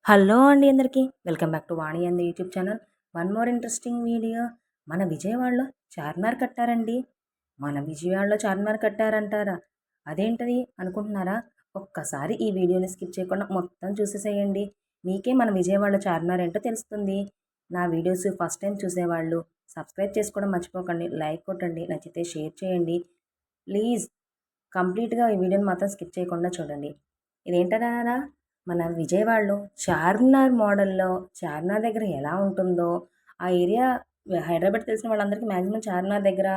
Hello అండి అందరికీ welcome back to వాణి అంది YouTube channel. One more interesting video. మన విజయవాడలో చార్మినార్ కట్టారండి. మన విజయవాడలో చార్మినార్ కట్టారంటారా? అదేంటది అనుకుంటున్నారా? ఒక్కసారి ఈ వీడియోని స్కిప్ చేయకుండా మొత్తం చూసేసేయండి. మీకే మన విజయవాడలో చార్మినార్ ఏంటో తెలుస్తుంది. నా వీడియోస్ ఫస్ట్ టైం చూసేవాళ్ళు సబ్స్క్రైబ్ చేసుకోవడం మర్చిపోకండి. లైక్ కొట్టండి, నచ్చితే షేర్ చేయండి. ప్లీజ్ కంప్లీట్గా ఈ వీడియోని మాత్రం స్కిప్ చేయకుండా చూడండి. ఇదేంటన్నారా, మన విజయవాడలో చార్మినార్ మోడల్లో చార్మినార్ దగ్గర ఎలా ఉంటుందో ఆ ఏరియా, హైదరాబాద్ తెలిసిన వాళ్ళందరికీ మ్యాక్సిమం చార్మినార్ దగ్గర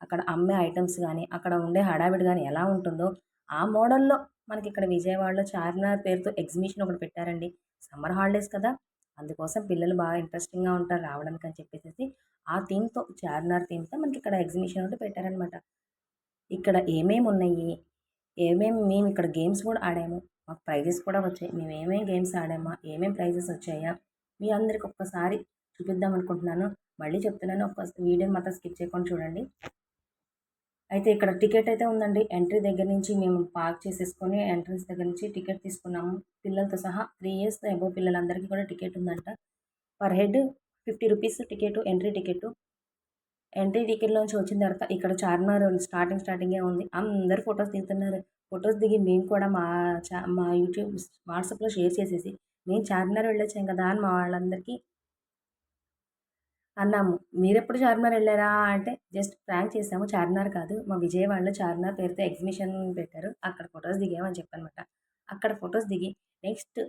అక్కడ అమ్మే ఐటమ్స్ కానీ అక్కడ ఉండే హడావిడి కానీ ఎలా ఉంటుందో ఆ మోడల్లో మనకి ఇక్కడ విజయవాడలో చార్మినార్ పేరుతో ఎగ్జిబిషన్ ఒకటి పెట్టారండి. సమ్మర్ హాలిడేస్ కదా, అందుకోసం పిల్లలు బాగా ఇంట్రెస్టింగ్గా ఉంటారు రావడానికి అని చెప్పేసి ఆ థీమ్తో, చార్మినార్ థీమ్తో మనకి ఇక్కడ ఎగ్జిబిషన్ ఒకటి పెట్టారనమాట. ఇక్కడ ఏమేమి ఉన్నాయి, మేము ఇక్కడ గేమ్స్ కూడా ఆడాము, మాకు ప్రైజెస్ కూడా వచ్చాయి. మేము ఏమేమి గేమ్స్ ఆడామా, ఏమేమి ప్రైజెస్ వచ్చాయా మీ అందరికి ఒక్కసారి చూపిద్దాం అనుకుంటున్నాను. మళ్ళీ చెప్తున్నాను, ఒక్క వీడియోని మాత్రం స్కిప్ చేయకుండా చూడండి. అయితే ఇక్కడ టికెట్ అయితే ఉందండి. ఎంట్రీ దగ్గర నుంచి మేము పార్క్ చేసేసుకొని ఎంట్రన్స్ దగ్గర నుంచి టికెట్ తీసుకున్నాము. పిల్లలతో సహా 3 ఇయర్స్ అబోవ్ పిల్లలందరికీ కూడా టికెట్ ఉందంట. Per head 50 rupees ticket, entry ticket. Entry టికెట్లోంచి వచ్చిన తర్వాత ఇక్కడ చార్మినార్ స్టార్టింగే ఉంది. అందరు ఫొటోస్ దిగుతున్నారు. ఫొటోస్ దిగి మేము కూడా మా యూట్యూబ్ వాట్సాప్లో షేర్ చేసేసి మేము చార్మినార్ వెళ్ళొచ్చాం కదా అని మా వాళ్ళందరికీ అన్నాము. మీరెప్పుడు చార్మినార్ వెళ్ళారా అంటే జస్ట్ ప్రాంక్ చేసాము. చార్మినార్ కాదు, మా విజయవాడలో చార్మినార్ పేరుతో ఎగ్జిబిషన్ పెట్టారు, అక్కడ ఫొటోస్ దిగామని చెప్పనమాట. అక్కడ ఫొటోస్ దిగి నెక్స్ట్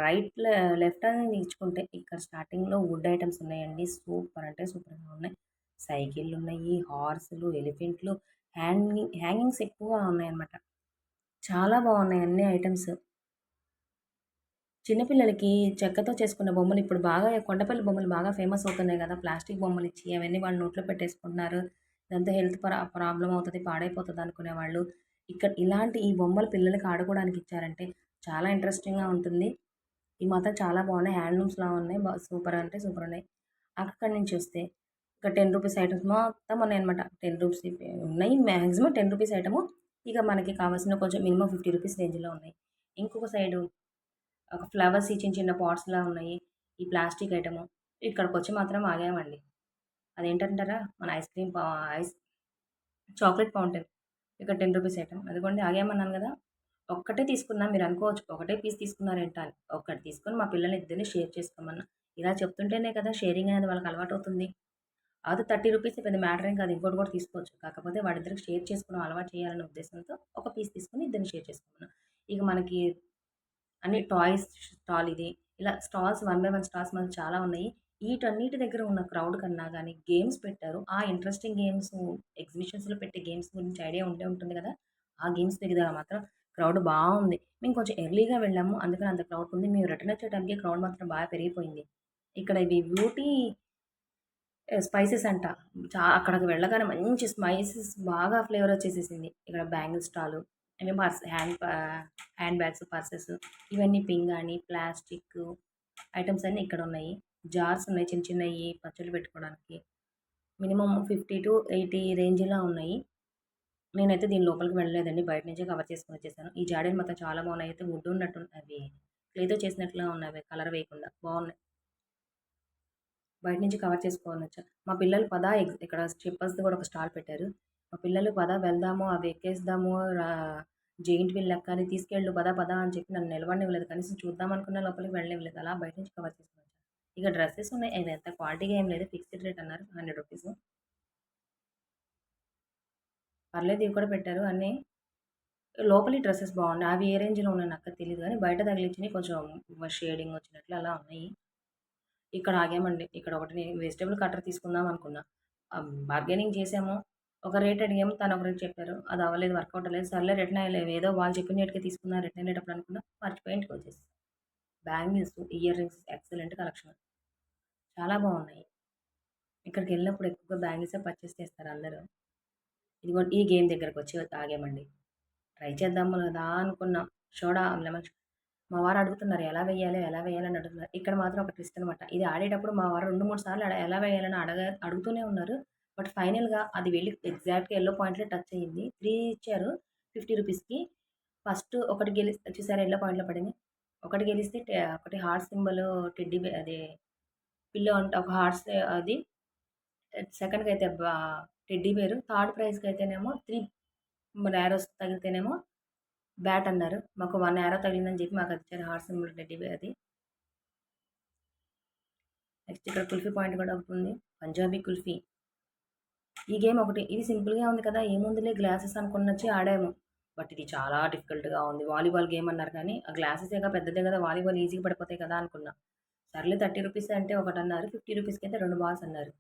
రైట్ లెఫ్ట్ అని తీర్చుకుంటే ఇక్కడ స్టార్టింగ్లో వుడ్ ఐటమ్స్ ఉన్నాయండి. సూపర్ అంటే సూపర్గా ఉన్నాయి. సైకిళ్ళు ఉన్నాయి, హార్సులు, ఎలిఫెంట్లు, హ్యాంగింగ్స్ ఎక్కువగా ఉన్నాయన్నమాట. చాలా బాగున్నాయి అన్ని ఐటమ్స్. చిన్నపిల్లలకి చెక్కతో చేసుకున్న బొమ్మలు ఇప్పుడు బాగా కొండపల్లి బొమ్మలు బాగా ఫేమస్ అవుతున్నాయి కదా, ప్లాస్టిక్ బొమ్మలు ఇచ్చి అవన్నీ వాళ్ళు నోట్లో పెట్టేసుకుంటున్నారు. ఇదంతా హెల్త్ ప్రాబ్లం అవుతుంది, పాడైపోతుంది అనుకునే వాళ్ళు ఇక్కడ ఇలాంటి ఈ బొమ్మలు పిల్లలకి ఆడుకోవడానికి ఇచ్చారంటే చాలా ఇంట్రెస్టింగ్గా ఉంటుంది. ఈ మాత్రం చాలా బాగున్నాయి, హ్యాండ్లూమ్స్లా ఉన్నాయి, సూపర్ అంటే సూపర్ ఉన్నాయి. అక్కడి నుంచి వస్తే ఇక 10 రూపీస్ ఐటమ్స్ మొత్తం ఉన్నాయి అనమాట. 10 రూపీస్ ఉన్నాయి, మ్యాక్సిమం 10 రూపీస్ ఐటము. ఇక మనకి కావాల్సిన కొంచెం మినిమం 50 రూపీస్ రేంజ్లో ఉన్నాయి. ఇంకొక సైడు ఒక ఫ్లవర్స్ చిన్న చిన్న పాట్స్లా ఉన్నాయి. ఈ ప్లాస్టిక్ ఐటము. ఇక్కడికొచ్చి మాత్రం ఆగామండి. అదేంటంటారా, మన ఐస్ చాక్లెట్ ఫౌంటైన్. ఇక్కడ 10 రూపీస్ ఐటమ్. అదిగోండి ఆగామన్నాను కదా, ఒక్కటే తీసుకున్నా. మీరు అనుకోవచ్చు ఒకటే పీస్ తీసుకున్నారేంటా అని. ఒక్కటి తీసుకొని మా పిల్లల్ని ఇద్దరిని షేర్ చేసుకోమన్నా. ఇలా చెప్తుంటేనే కదా షేరింగ్ అనేది వాళ్ళకి అలవాటవుతుంది. అది 30 రూపీస్ పెద్ద మ్యాటర్ ఏం కాదు, ఇంకోటి కూడా తీసుకోవచ్చు. కాకపోతే వాళ్ళిద్దరికి షేర్ చేసుకోవడం అలవాటు చేయాలనే ఉద్దేశంతో ఒక పీస్ తీసుకొని ఇద్దరిని షేర్ చేసుకోమన్నా. ఇక మనకి అన్ని టాయ్స్ స్టాల్ ఇది. ఇలా స్టాల్స్ 1 బై 1 స్టాల్స్ మనకు చాలా ఉన్నాయి. ఈటన్నిటి దగ్గర ఉన్న క్రౌడ్ కన్నా గానీ గేమ్స్ పెట్టారు. ఆ ఇంట్రెస్టింగ్ గేమ్స్, ఎగ్జిబిషన్స్‌లో పెట్టే గేమ్స్ గురించి ఐడియా ఉండే ఉంటుంది కదా, ఆ గేమ్స్ దగ్గర మాత్రం క్రౌడ్ బావుంది. మేము కొంచెం ఎర్లీగా వెళ్ళాము, అందుకని అంత క్రౌడ్ ఉంది. మేము రిటర్న్ వచ్చే టైంకి క్రౌడ్ మాత్రం బాగా పెరిగిపోయింది. ఇక్కడ ఇవి బ్యూటీ స్పైసెస్ అంట. అక్కడికి వెళ్ళగానే మంచి స్పైసెస్ బాగా ఫ్లేవర్ వచ్చేసేసింది. ఇక్కడ bangle stall, I purse hand bags, purses, ఇవన్నీ పింగాణి, ప్లాస్టిక్ ఐటమ్స్ అన్నీ ఇక్కడ ఉన్నాయి. జార్స్ ఉన్నాయి చిన్న చిన్నయి పచ్చళ్ళు పెట్టుకోవడానికి. మినిమమ్ 50-80 రేంజ్‌లో ఉన్నాయి. నేనైతే దీని లోపలికి వెళ్ళలేదండి, బయట నుంచే కవర్ చేసుకొని వచ్చేసాను. ఈ జాడీలు మాత్రం చాలా బాగున్నాయి. అయితే వుడ్ ఉన్నట్టు అవి క్లేతో చేసినట్లుగా ఉన్నవి, కలర్ వేయకుండా బాగున్నాయి. బయట నుంచి కవర్ చేసుకోనొచ్చా. మా పిల్లలు పదా ఇక్కడ స్ట్రిప్పర్స్‌ది కూడా ఒక స్టాల్ పెట్టారు. మా పిల్లలు పదా వెళ్దాము, అవి ఎక్కేద్దాము, జెయింట్ వీల్ ఎక్కాలి, తీసుకెళ్ళు పదా పదా అని చెప్పి నన్ను నిలవడనివ్వలేదు. కనీసం చూద్దాం అనుకున్న లోపలికి వెళ్ళనివ్వలేదు. అలా బయట నుంచి కవర్ చేసుకొనొచ్చా. ఇక డ్రెసెస్ ఉన్నాయి. అవి అంత క్వాలిటీగా ఏం లేదు, ఫిక్స్డ్ రేట్ అన్నారు 100 రూపీస్. పర్లేదు ఇవి కూడా పెట్టారు అన్నీ. లోపలి డ్రెసెస్ బాగున్నాయి. అవి ఏ రేంజ్‌లో ఉన్నాయో నాకు తెలీదు గానీ బయట తగిలిచ్చినయి కొంచెం షేడింగ్ వచ్చినట్లు అలా ఉన్నాయి. ఇక్కడ ఆగామండి. ఇక్కడ ఒకటి వెజిటబుల్ కట్టర్ తీసుకుందాం అనుకున్నా. బార్గెనింగ్ చేసాము. ఒక రేట్ అడిగాము, తను ఒక రేట్ చెప్పారు. అది అవ్వలేదు, వర్కౌట్ అవ్వలేదు. సర్లే రిటర్న్ అయ్యలేము, ఏదో వాళ్ళు చెప్పిన రేట్‌కే తీసుకుందాం రిటర్న్ అయ్యేటప్పుడు అనుకున్నా, మర్చిపోయి ఇంటికొచ్చేసా. Bangles, ear rings excellent collection. చాలా బాగున్నాయి. ఇక్కడికెళ్ళినప్పుడు ఎక్కువగా బ్యాంగిల్సే పర్చేస్ చేస్తారు అందరూ. ఇదిగోండి ఈ గేమ్ దగ్గరకొచ్చి ఆగామండి. ట్రై చేద్దాము కదా అనుకున్నాం. లెమన్ మా వారు అడుగుతున్నారు ఎలా వేయాలి, ఎలా వేయాలి అని అడుగుతున్నారు. ఇక్కడ మాత్రం ఒక ట్విస్ట్ అనమాట. ఇది ఆడేటప్పుడు మా వారు 2, 3 సార్లు ఎలా వేయాలని అడుగుతూనే ఉన్నారు. బట్ ఫైనల్‌గా అది వెళ్ళి ఎగ్జాక్ట్‌గా యెల్లో పాయింట్‌లో టచ్ అయ్యింది. 3 ఇచ్చారు 50 రూపీస్‌కి. ఫస్ట్ ఒకటి చూసారా యెల్లో పాయింట్‌లో పడింది. ఒకటి గెలిస్తే ఒకటి హార్ట్ సింబల్ టెడ్డీ బే అది పిల్లో అంటే ఒక హార్ట్స్ అది. సెకండ్‌కి అయితే టెడ్డీ బేరు. థర్డ్ ప్రైజ్‌కి అయితేనేమో 3 యారోస్ తగిలితేనేమో బ్యాట్ అన్నారు. మాకు 1 యారో తగిలిందని చెప్పి మాకు అది ఇచ్చారు హార్ట్ సింబల్ టెడ్డీ బేర్ అది. నెక్స్ట్ ఇక్కడ కుల్ఫీ పాయింట్ కూడా ఒకటి ఉంది. పంజాబీ కుల్ఫీ. ఈ గేమ్ ఒకటి. ఇది సింపుల్‌గా ఉంది కదా! ఏముందిలే గ్లాసెస్ అనుకునొచ్చి ఆడాము. బట్ ఇది చాలా డిఫికల్ట్‌గా ఉంది. వాలీబాల్ గేమ్ అన్నారు కానీ, ఆ గ్లాసెసేగా పెద్దదే కదా! వాలీబాల్ ఈజీగా పడిపోతాయి కదా అనుకున్నా. సర్లే ₹30 అంటే ఒకటన్నారు. ₹50 అయితే 2 బాల్స్ అన్నారు.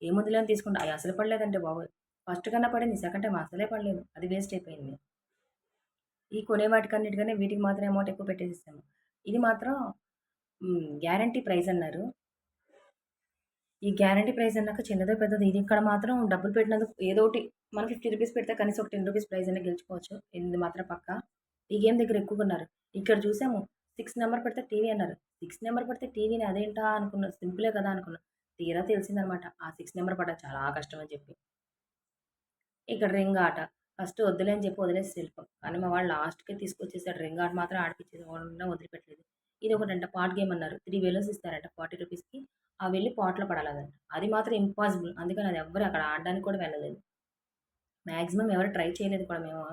ఏముందిలే అని తీసుకుంటా. అయి అసలు పడలేదంటే బాబోయ్! ఫస్ట్ కన్నా పడింది. సెకండ్ టైమ్ అసలే పడలేదు. అది వేస్ట్ అయిపోయింది. ఈ కొనే వాటికన్నిటికన్నా వీటికి మాత్రం అమౌంట్ ఎక్కువ పెట్టేసేసాము. ఇది మాత్రం గ్యారంటీ ప్రైజ్ అన్నారు. ఈ గ్యారంటీ ప్రైజ్ అన్నాక చిన్నదో పెద్దదో ఇది ఇక్కడ మాత్రం డబ్బులు పెట్టినందుకు ఏదోటి మనం ₹50 పెడితే కనీసం ఒక ₹10 ప్రైజ్ అయినా గెలుచుకోవచ్చు. ఇది మాత్రం పక్కా. ఈ గేమ్ దగ్గర ఎక్కువగున్నారు. ఇక్కడ చూసాము 6 నంబర్ పడితే టీవీ అన్నారు. 6 నంబర్ పడితే టీవీని అదేంటా అనుకున్నా. సింపులే కదా అనుకున్నా. తీరా తెలిసిందనమాట. ఆ 6 నంబర్ పడడం చాలా కష్టం అని చెప్పి. ఇక్కడ రింగ్ ఆట. ఫస్ట్ వద్దులే అని చెప్పి వదిలేసి వెళ్ళిపోయాం. కానీ మా వాడు లాస్ట్‌కే తీసుకొచ్చేసాడు. రింగ్ ఆట మాత్రం ఆడిపించకుండా వదిలిపెట్టలేదు. ఇదొకటంట పాట్ గేమ్ అన్నారు. 3 బెలూన్స్ ఇస్తారంట ₹40కి. అవి వెళ్ళి పాట్‌లో పడాలదంట. అది మాత్రం ఇంపాసిబుల్. అందుకని అది ఎవ్వరు అక్కడ ఆడడానికి కూడా వెళ్ళలేదు. మాక్సిమం ఎవరు ట్రై చేయలేదు కూడా మేము.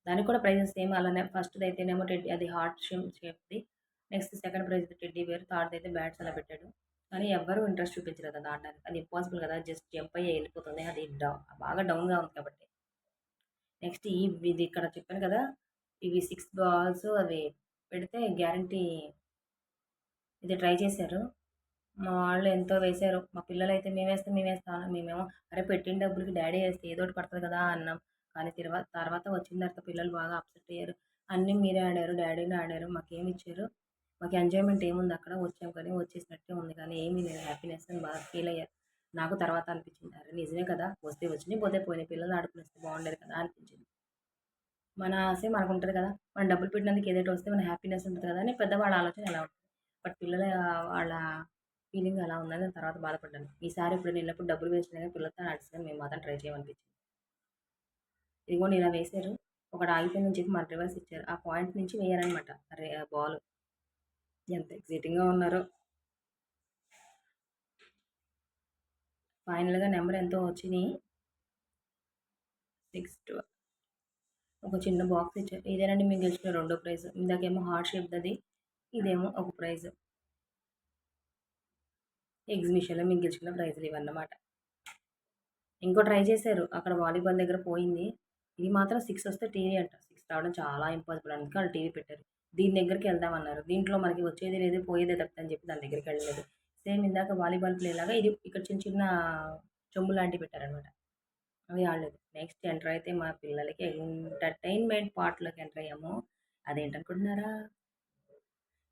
దానికి కూడా ప్రైజెస్ సేమ్ అలానే ఫస్ట్‌దయితేనేమో అది హార్ట్ షేప్‌ది. Next second prize teddy bear. థర్డ్‌దయితే బ్యాట్స్ అలా పెట్టాడు. కానీ ఎవ్వరు ఇంట్రెస్ట్ చూపించలేదు అది ఆడడానికి. అది ఇంపాసిబుల్ కదా! జస్ట్ జంప్ అయ్యి ఎళ్ళిపోతుంది. అది బాగా డౌన్‌గా ఉంది కాబట్టి. నెక్స్ట్ ఇది ఇక్కడ చెప్పాను కదా! ఇవి 6 బాల్స్ అవి పెడితే గ్యారంటీ ఇది ట్రై చేశారు. మా వాళ్ళు ఎంతో వేశారు. మా పిల్లలైతే మేమేస్తాం, మేమేస్తాం అన్నారు. మేమేమో అరే! పెట్టిన డబ్బులకి డాడీ ఏస్తే ఏదోటి పడతది కదా! అన్నాం. కానీ తర్వాత వచ్చిన తర్వాత పిల్లలు బాగా అప్సెట్ అయ్యారు. అన్నీ మీరే ఆడారు, డాడీనే ఆడారు. మాకేమిచ్చారు? మాకు ఎంజాయ్‌మెంట్ ఏముంది అక్కడ? వచ్చాం కానీ వచ్చేసినట్టే ఉంది కానీ ఏమీ లేదు హ్యాపీనెస్ అని బాగా ఫీల్ అయ్యారు. నాకు తర్వాత అనిపించింది. అరే! నిజమే కదా! వస్తే వచ్చినయి, పోతే పోయినాయి. పిల్లలు ఆడుకొనిస్తే బాగుండేది కదా! అనిపించింది. మన ఆశ మనకుంటది కదా! మనం డబ్బులు పెట్టినందుకు ఏదోటి వస్తే మన హ్యాపీనెస్ ఉంటది కదా! అని పెద్దవాళ్ళ ఆలోచన ఎలా ఉంటది. బట్ పిల్లల వాళ్ళ ఫీలింగ్ అలా ఉందని నేను తర్వాత బాధపడ్డాను. ఈసారి ఎప్పుడైనా ఎళ్ళినప్పుడు డబ్బులు వేస్ట్ అయినా పిల్లలతో ఆడిస్తాను మేము మాత్రం ట్రై చేయమనిపించింది. ఇదిగోండి ఇలా వేశారు. ఒకటి ఆగిపోయిందని చెప్పి మన రివర్స్ ఇచ్చారు. ఆ పాయింట్ నుంచి వేయాలనమాట బాలు. ఎంత ఎక్సైటింగ్‌గా ఉన్నారో. ఫైనల్‌గా నంబర్ ఎంతో వచ్చినియి. 6 ఒక చిన్న బాక్స్ ఇచ్చారు. ఇదేనండి మేము గెలుచుకున్న రెండో ప్రైజ్. ఇందాకేమో హార్ట్ షేప్‌దది. ఇదేమో ఒక ప్రైజ్. ఎగ్జిబిషన్‌లో మేము గెలుచుకున్న ప్రైజ్‌లు ఇవన్నమాట. ఇంకో ట్రై చేశారు. అక్కడ వాలీబాల్ దగ్గర పోయింది. ఇది మాత్రం 6 వస్తే టీవీ అంట. 6 రావడం చాలా ఇంపాసిబుల్. అందుకే ఆళ్ళు టీవీ పెట్టారు. దీని దగ్గరికెళ్దామన్నారు. దీంట్లో మనకి వచ్చేది లేదు, పోయేదే తప్పితే అని చెప్పి దాని దగ్గరికెళ్ళలేదు. సేమ్ ఇందాక వాలీబాల్ ప్లే లాగా ఇది ఇక్కడ చిన్న చిన్న చెంబు లాంటివి పెట్టారనమాట. అవి ఆడలేదు. నెక్స్ట్ ఎంటర్ అయితే మా పిల్లలకి ఎంటర్‌టైన్‌మెంట్ పార్ట్‌లోకి ఎంటర్ అయ్యాము. అదేంటనుకుంటున్నారా?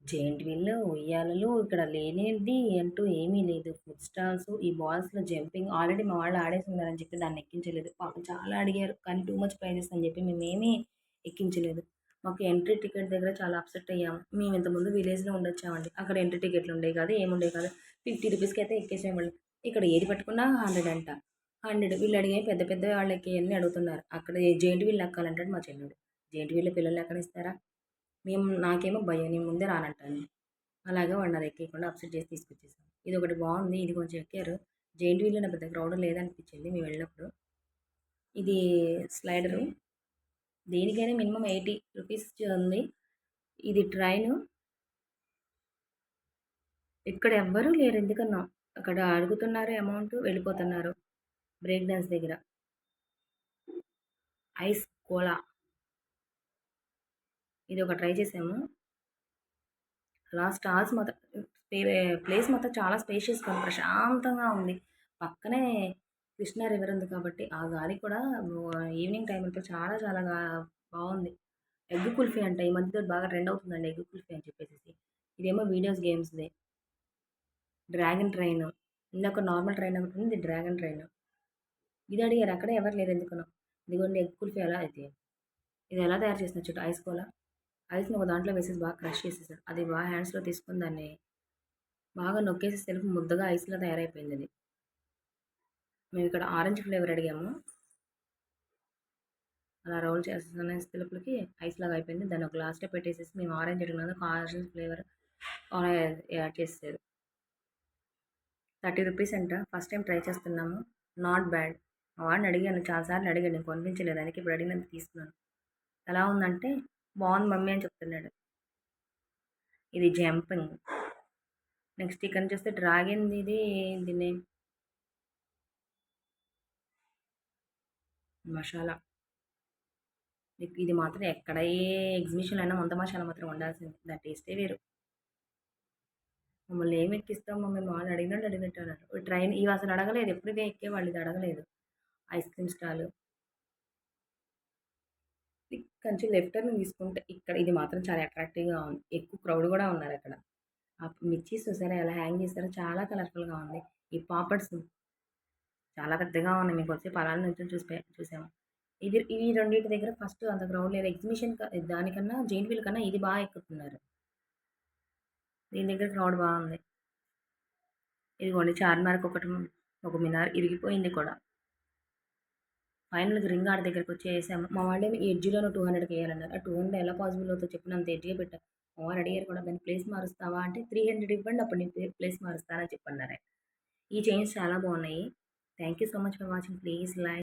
జెయింట్ వీల్, ఉయ్యాలలు ఇక్కడ లేనిది అంటూ ఏమీ లేదు. ఫుడ్ స్టాల్స్, ఈ బాల్స్‌లో జంపింగ్ ఆల్రెడీ మా వాళ్ళు ఆడేసున్నారని చెప్పి దాన్ని ఎక్కించలేదు. పాపం చాలా అడిగారు. కానీ టూ మచ్ ప్రైజెస్ అని చెప్పి మేమేమీ ఎక్కించలేదు. మాకు ఎంట్రీ టికెట్ దగ్గర చాలా అప్సెట్ అయ్యాము. మేము ఇంతకుముందు విలేజ్‌లో ఉండొచ్చామండి. అక్కడ ఎంట్రీ టికెట్లు ఉండేవి కాదు, ఏముండేవి కాదు. ₹50కి అయితే ఎక్కేసేవాళ్ళం. ఇక్కడ ఏది పట్టుకున్నా 100 అంట. 100 వీళ్ళు అడిగేవి పెద్ద పెద్ద వాళ్ళు ఎక్కేయన్నీ అడుగుతున్నారు. అక్కడ జెయింట్ వీల్ ఎక్కాలంటాడు మా చిన్నోడు. జెయింట్ వీల్‌లో పిల్లల్ని ఎక్కనిస్తారా? నాకేమో భయం. నేను ముందే రానంటాను. అలాగే వాడిని అది ఎక్కియకుండా అప్సెట్ చేసి తీసుకొచ్చేసాం. ఇదొకటి బాగుంది. ఇది కొంచెం ఎక్కారు. జెయింట్ వీల్‌లో పెద్ద క్రౌడ్ లేదనిపించింది మేము వెళ్ళినప్పుడు. ఇది స్లైడరు. దేనికైనా మినిమమ్ ₹80 ఉంది. ఇది ట్రైను. ఇక్కడ ఎవ్వరూ లేరు ఎందుకనో. అక్కడ అడుగుతున్నారు అమౌంట్ వెళ్ళిపోతున్నారు. బ్రేక్ డాన్స్ దగ్గర. Ice cola. ఇది ఒక ట్రై చేసాము. అలా స్టాల్స్ మొత్తం ప్లే ప్లేస్ మొత్తం చాలా స్పేషియస్‌గా ఉంది. ప్రశాంతంగా ఉంది. పక్కనే కృష్ణా రివర్ ఉంది కాబట్టి, ఆ గాలి కూడా ఈవినింగ్ టైంలో చాలా చాలా బావుంది. ఎగ్ కుల్ఫీ అంట. ఈ మధ్య బాగా ట్రెండ్ అవుతుందండి ఎగ్ కుల్ఫీ అని చెప్పేసేసి. ఇదేమో గేమ్స్‌ది. Dragon train. ఇందాక నార్మల్ ట్రైన్ ఒకటుంది. ఇది డ్రాగన్ ట్రైను. ఇది అడిగారు. అక్కడే ఎవరు లేరు ఎందుకనో. ఇదిగోండి ఎగ్ కుల్ఫీ ఎలా అయితే ఇది ఎలా తయారు చేస్తున్నారు చూడు ఐస్ కోలా. ఐస్‌ని ఒక దాంట్లో వేసేసి బాగా క్రష్ చేసేసాడు. అది బాగా హ్యాండ్స్‌లో తీసుకొని దాన్ని బాగా నొక్కేసేసరికి ముద్దగా ఐస్‌లా తయారైపోయిందది. మేమిక్కడ ఆరెంజ్ ఫ్లేవర్ అడిగాము. అలా రోల్ చేసేసే లోపలికి ఐస్ లాగా అయిపోయింది. దాన్ని ఒక గ్లాస్‌లో పెట్టేసేసి మేము ఆరెంజ్ అడిగినందుకు ఆరెంజ్ ఫ్లేవర్ యాడ్ చేసేసారు. 30 రూపీస్ అంట. ఫస్ట్ టైమ్ ట్రై చేస్తున్నాము. Not bad. మా వాడిని అడిగాను చాలా సార్లు అడిగాను. నేను కొనిపించలేదు. అందుకే ఇప్పుడు అడిగినందుకు తీసుకున్నాను. ఎలా ఉందంటే బాగుంది మమ్మీ అని చెప్తున్నాడు. ఇది జంపింగ్. నెక్స్ట్ ఇక్కడ చూస్తే డ్రాగన్ ఇది దీన్ని మసాలా. ఇది మాత్రం ఎక్కడ ఏ ఎగ్జిబిషన్ అయినా వంద మసాలా మాత్రం ఉండాల్సింది. దాని టేస్టే వేరు. మమ్మల్ని ఏమి ఎక్కిస్తాం మమ్మీ వాళ్ళు అడిగినట్టు అడిగినట్టు అన్నారు. ట్రైన్ ఇవి అసలు అడగలేదు. ఎప్పుడు ఇవే ఎక్కేవాళ్ళు ఇది అడగలేదు. Ice cream stall. ఇక్కడ నుంచి లెఫ్ట్ టర్న్ తీసుకుంటే ఇక్కడ ఇది మాత్రం చాలా అట్రాక్టివ్‌గా ఉంది. ఎక్కువ క్రౌడ్ కూడా ఉన్నారు అక్కడ. ఆ మిర్చీస్ చూసారా ఎలా హ్యాంగ్ చేశారో చాలా కలర్‌ఫుల్‌గా ఉంది. ఈ పాపడ్స్ చాలా పెద్దగా ఉన్నాయి. మేము కొద్దిసేపు అలానే నుంచొని చూసాము. ఇవి రెండిటి దగ్గర ఫస్ట్ అంత క్రౌడ్ లేదు. ఎగ్జిబిషన్ దానికన్నా జెయింట్ వీల్ కన్నా ఇది బాగా ఎక్కుతున్నారు. దీని దగ్గర క్రౌడ్ బాగుంది. ఇదిగోండి చార్మినార్‌కి ఒక మినార్ ఇరిగిపోయింది కూడా. ఫైనల్‌గా రింగ్ ఆడ దగ్గరికి వచ్చి ఏసాము. మా వాళ్ళేమో ఎడ్జ్‌లోనే 200కి ఎయ్యాలన్నారు. ఆ 200 ఎలా పాసిబుల్ అవుతుందో చెప్పు అంత ఎడ్జ్‌గా పెట్టా. మా వారు అడిగారు కూడా దాన్ని ప్లేస్ మారుస్తావా అంటే 300 ఇవ్వండి అప్పుడు నేను ప్లేస్ మారుస్తానని చెప్పన్నారు. ఈ చైన్స్ చాలా బాగున్నాయి. Thank you so much for watching. Please like